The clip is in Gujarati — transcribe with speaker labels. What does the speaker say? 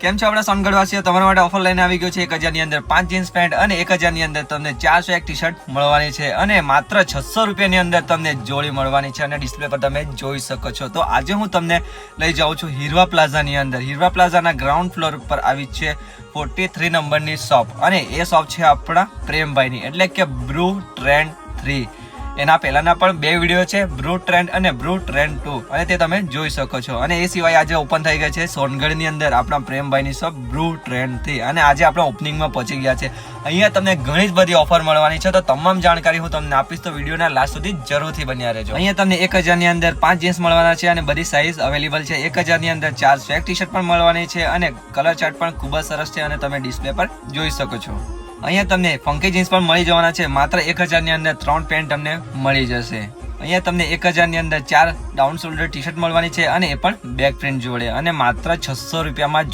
Speaker 1: કેમ છો આપણા સોનગઢવાસીઓ? તમારા માટે ઓફર લઈને આવી ગયો છે 1000 ની અંદર 5 જીન્સ પેન્ટ અને 1000 ની અંદર તમને 401 ટી-શર્ટ મળવાની છે અને માત્ર 600 રૂપિયાની અંદર તમને જોડી મળવાની છે અને ડિસ્પ્લે પર તમે જોઈ શકો છો. તો આજે હું તમને લઈ જાઉં છું હીરવા પ્લાઝાની અંદર. હીરવા પ્લાઝાના ગ્રાઉન્ડ ફ્લોર ઉપર આવી છે 43 નંબરની શોપ અને એ શોપ છે આપણા પ્રેમભાઈની, એટલે કે બ્રુ ટ્રેન્ડ 3. એના પહેલાના પણ 2 વિડીયો છે, બ્રુ ટ્રેન્ડ અને બ્રુ ટ્રેન્ડ 2, અને તે તમે જોઈ શકો છો. અને એ સિવાય આજે ઓપન થઈ ગઈ છે સોનગઢની અંદર આપણા પ્રેમભાઈની શોપ બ્રુ ટ્રેન્ડ 3 અને આજે આપણે ઓપનિંગમાં પહોંચી ગયા છે. અહીંયા તમને ઘણી જ બધી ઓફર મળવાની છે, તો તમામ જાણકારી હું તમને આપીશ, તો વિડીયોના લાસ્ટ સુધી જરૂરથી બન્યા રહેજો. અહીંયા તમને 1000 ની અંદર 5 જીન્સ મળવાના છે અને બધી સાઇઝ અવેલેબલ છે. 1000 ની અંદર 4 સ્વેગ ટી-શર્ટ પણ મળવાની છે અને કલર ચાર્ટ પણ ખૂબ જ સરસ છે અને તમે ડિસ્પ્લે પર જોઈ શકો છો. અહીંયા તમને ફંકી જીન્સ પણ મળી જવાના છે. માત્ર 1000 ની અંદર 3 પેન્ટ તમને મળી જશે. અહીંયા તમને 1000 ની અંદર 4 ડાઉન શોલ્ડર ટી-શર્ટ મળવાની છે અને એ પણ બેક પ્રિન્ટ જોડે અને માત્ર 600 રૂપિયામાં